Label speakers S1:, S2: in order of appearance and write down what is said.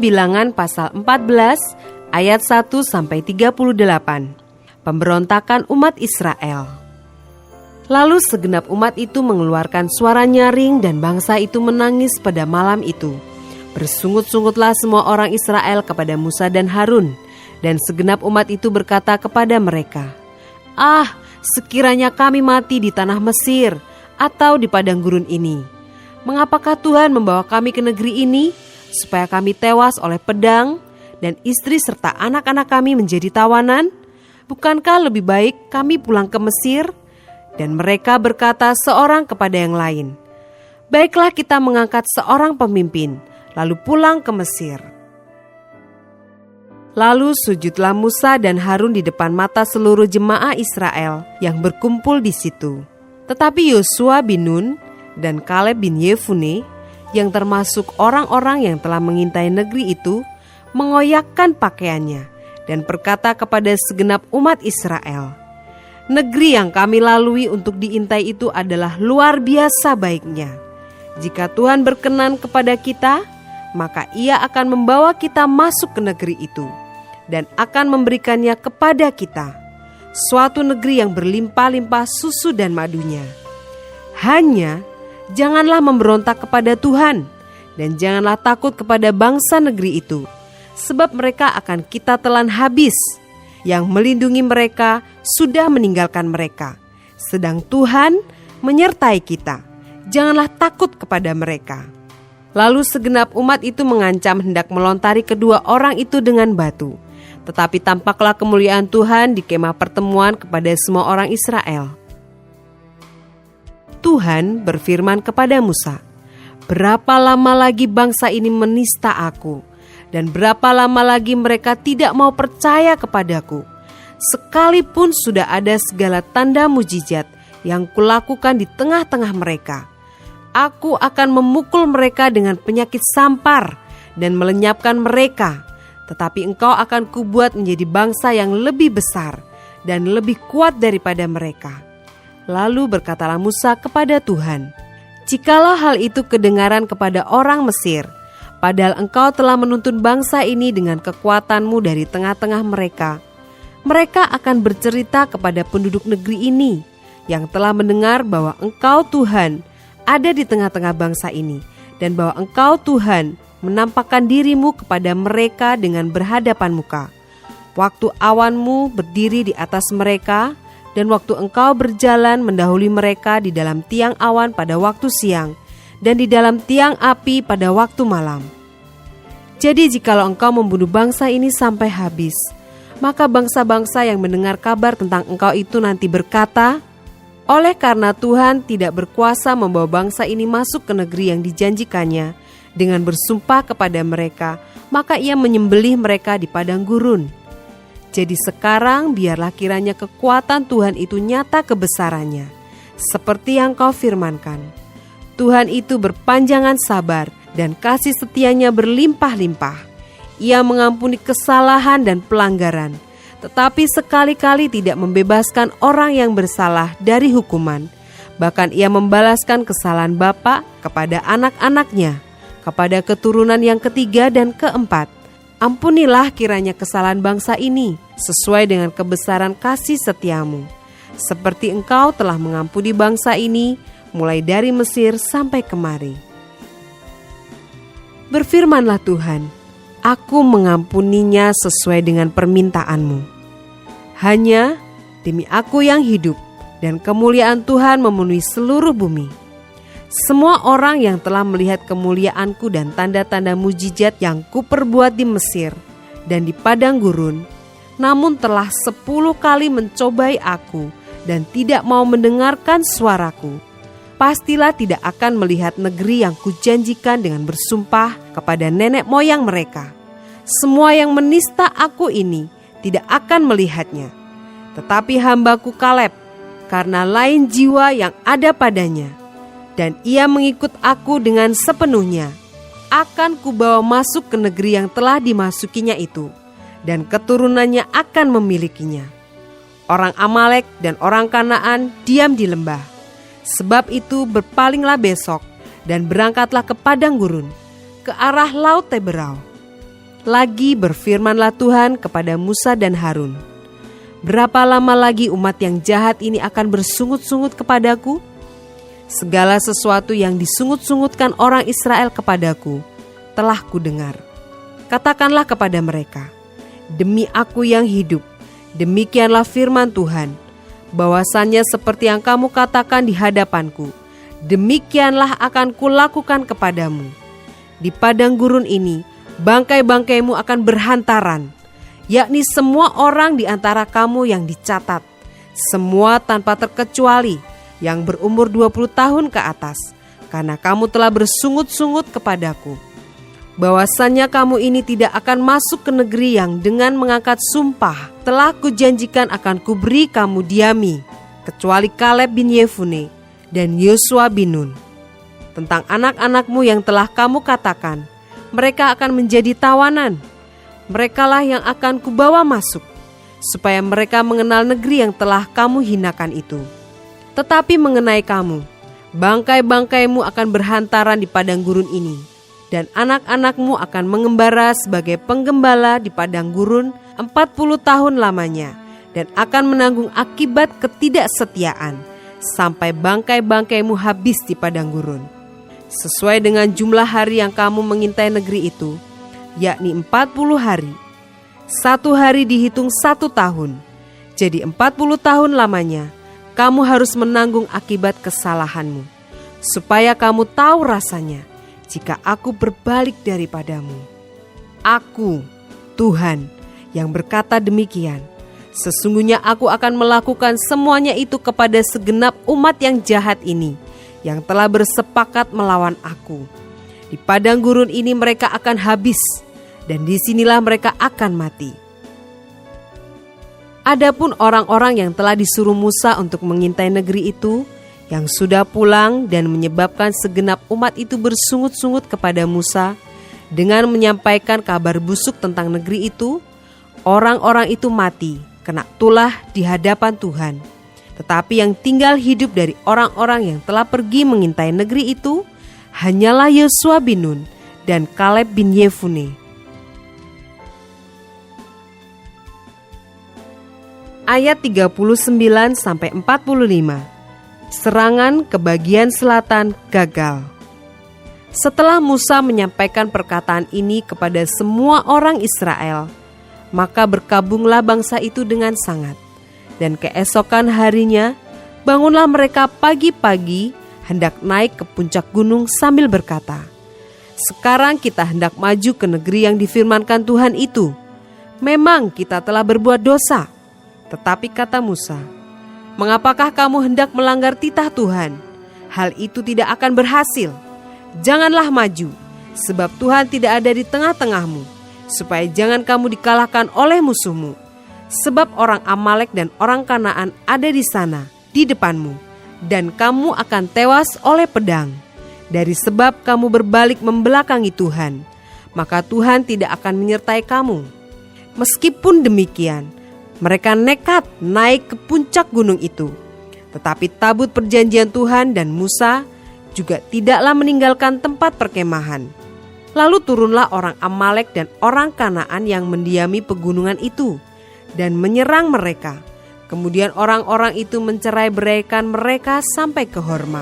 S1: Bilangan pasal 14 ayat 1-38. Pemberontakan umat Israel. Lalu segenap umat itu mengeluarkan suara nyaring dan bangsa itu menangis pada malam itu. Bersungut-sungutlah semua orang Israel kepada Musa dan Harun, dan segenap umat itu berkata kepada mereka, "Ah, sekiranya kami mati di tanah Mesir atau di padang gurun ini. Mengapakah Tuhan membawa kami ke negeri ini, supaya kami tewas oleh pedang, dan istri serta anak-anak kami menjadi tawanan? Bukankah lebih baik kami pulang ke Mesir?" Dan mereka berkata seorang kepada yang lain, "Baiklah kita mengangkat seorang pemimpin, lalu pulang ke Mesir." Lalu sujudlah Musa dan Harun di depan mata seluruh jemaah Israel yang berkumpul di situ. Tetapi Yosua bin Nun dan Kaleb bin Yefune, yang termasuk orang-orang yang telah mengintai negeri itu, mengoyakkan pakaiannya dan berkata kepada segenap umat Israel, "Negeri yang kami lalui untuk diintai itu adalah luar biasa baiknya. Jika Tuhan berkenan kepada kita, maka Ia akan membawa kita masuk ke negeri itu dan akan memberikannya kepada kita, suatu negeri yang berlimpah-limpah susu dan madunya. Hanya janganlah memberontak kepada Tuhan, dan janganlah takut kepada bangsa negeri itu, sebab mereka akan kita telan habis. Yang melindungi mereka sudah meninggalkan mereka, sedang Tuhan menyertai kita. Janganlah takut kepada mereka." Lalu segenap umat itu mengancam hendak melontari kedua orang itu dengan batu. Tetapi tampaklah kemuliaan Tuhan di kemah pertemuan kepada semua orang Israel. Tuhan berfirman kepada Musa, "Berapa lama lagi bangsa ini menista aku? Dan berapa lama lagi mereka tidak mau percaya kepadaku? Sekalipun sudah ada segala tanda mujizat yang kulakukan di tengah-tengah mereka. Aku akan memukul mereka dengan penyakit sampar dan melenyapkan mereka. Tetapi engkau akan kubuat menjadi bangsa yang lebih besar dan lebih kuat daripada mereka." Lalu berkatalah Musa kepada Tuhan, "Jikalau hal itu kedengaran kepada orang Mesir, padahal engkau telah menuntun bangsa ini dengan kekuatanmu dari tengah-tengah mereka, mereka akan bercerita kepada penduduk negeri ini yang telah mendengar bahwa engkau Tuhan ada di tengah-tengah bangsa ini, dan bahwa engkau Tuhan menampakkan dirimu kepada mereka dengan berhadapan muka. Waktu awanmu berdiri di atas mereka, dan waktu engkau berjalan mendahului mereka di dalam tiang awan pada waktu siang, dan di dalam tiang api pada waktu malam. Jadi jikalau engkau membunuh bangsa ini sampai habis, maka bangsa-bangsa yang mendengar kabar tentang engkau itu nanti berkata, 'Oleh karena Tuhan tidak berkuasa membawa bangsa ini masuk ke negeri yang dijanjikannya dengan bersumpah kepada mereka, maka Ia menyembelih mereka di padang gurun.' Jadi sekarang biarlah kiranya kekuatan Tuhan itu nyata kebesarannya, seperti yang kau firmankan. Tuhan itu berpanjangan sabar dan kasih setianya berlimpah-limpah. Ia mengampuni kesalahan dan pelanggaran, tetapi sekali-kali tidak membebaskan orang yang bersalah dari hukuman. Bahkan Ia membalaskan kesalahan bapa kepada anak-anaknya, kepada keturunan yang ketiga dan keempat. Ampunilah kiranya kesalahan bangsa ini sesuai dengan kebesaran kasih setiamu, seperti engkau telah mengampuni bangsa ini mulai dari Mesir sampai kemari. Berfirmanlah Tuhan, aku mengampuninya sesuai dengan permintaanmu. Hanya demi aku yang hidup dan kemuliaan Tuhan memenuhi seluruh bumi. Semua orang yang telah melihat kemuliaanku dan tanda-tanda mujizat yang kuperbuat di Mesir dan di padang gurun, namun telah 10 kali mencobai aku dan tidak mau mendengarkan suaraku, pastilah tidak akan melihat negeri yang kujanjikan dengan bersumpah kepada nenek moyang mereka. Semua yang menista aku ini tidak akan melihatnya. Tetapi hambaku Kaleb, karena lain jiwa yang ada padanya, dan ia mengikut aku dengan sepenuhnya, akan kubawa masuk ke negeri yang telah dimasukinya itu, dan keturunannya akan memilikinya. Orang Amalek dan orang Kanaan diam di lembah. Sebab itu berpalinglah besok dan berangkatlah ke padang gurun, ke arah laut Teberau. Lagi berfirmanlah Tuhan kepada Musa dan Harun, berapa lama lagi umat yang jahat ini akan bersungut-sungut kepadaku? Segala sesuatu yang disungut-sungutkan orang Israel kepadaku telah kudengar. Katakanlah kepada mereka, demi aku yang hidup, demikianlah firman Tuhan, bahwasannya seperti yang kamu katakan di hadapanku, demikianlah akan kulakukan kepadamu. Di padang gurun ini, bangkai-bangkaimu akan berhantaran, yakni semua orang di antara kamu yang dicatat, semua tanpa terkecuali yang berumur 20 tahun ke atas, karena kamu telah bersungut-sungut kepadaku. Bahwasannya kamu ini tidak akan masuk ke negeri yang dengan mengangkat sumpah telah kujanjikan akan kuberi kamu diami, kecuali Kaleb bin Yefune dan Yosua bin Nun. Tentang anak-anakmu yang telah kamu katakan, mereka akan menjadi tawanan. Merekalah yang akan kubawa masuk, supaya mereka mengenal negeri yang telah kamu hinakan itu. Tetapi mengenai kamu, bangkai-bangkaimu akan berhantaran di padang gurun ini, dan anak-anakmu akan mengembara sebagai penggembala di padang gurun 40 tahun lamanya, dan akan menanggung akibat ketidaksetiaan, sampai bangkai-bangkaimu habis di padang gurun. Sesuai dengan jumlah hari yang kamu mengintai negeri itu, yakni 40 hari. 1 hari dihitung 1 tahun, jadi 40 tahun lamanya, kamu harus menanggung akibat kesalahanmu, supaya kamu tahu rasanya jika aku berbalik daripadamu. Aku, Tuhan, yang berkata demikian. Sesungguhnya aku akan melakukan semuanya itu kepada segenap umat yang jahat ini, yang telah bersepakat melawan aku. Di padang gurun ini mereka akan habis, dan disinilah mereka akan mati. Adapun orang-orang yang telah disuruh Musa untuk mengintai negeri itu, yang sudah pulang dan menyebabkan segenap umat itu bersungut-sungut kepada Musa dengan menyampaikan kabar busuk tentang negeri itu, orang-orang itu mati kena tulah di hadapan Tuhan. Tetapi yang tinggal hidup dari orang-orang yang telah pergi mengintai negeri itu hanyalah Yosua bin Nun dan Kaleb bin Yefune. Ayat 39-45. Serangan ke bagian selatan gagal. Setelah Musa menyampaikan perkataan ini kepada semua orang Israel, maka berkabunglah bangsa itu dengan sangat. Dan keesokan harinya, bangunlah mereka pagi-pagi hendak naik ke puncak gunung sambil berkata, "Sekarang kita hendak maju ke negeri yang difirmankan Tuhan itu. Memang kita telah berbuat dosa." Tetapi kata Musa, "Mengapakah kamu hendak melanggar titah Tuhan? Hal itu tidak akan berhasil. Janganlah maju, sebab Tuhan tidak ada di tengah-tengahmu, supaya jangan kamu dikalahkan oleh musuhmu. Sebab orang Amalek dan orang Kanaan ada di sana, di depanmu, dan kamu akan tewas oleh pedang. Dari sebab kamu berbalik membelakangi Tuhan, maka Tuhan tidak akan menyertai kamu." Meskipun demikian, mereka nekat naik ke puncak gunung itu. Tetapi tabut perjanjian Tuhan dan Musa juga tidaklah meninggalkan tempat perkemahan. Lalu turunlah orang Amalek dan orang Kanaan yang mendiami pegunungan itu dan menyerang mereka. Kemudian orang-orang itu mencerai-beraikan mereka sampai ke Horma.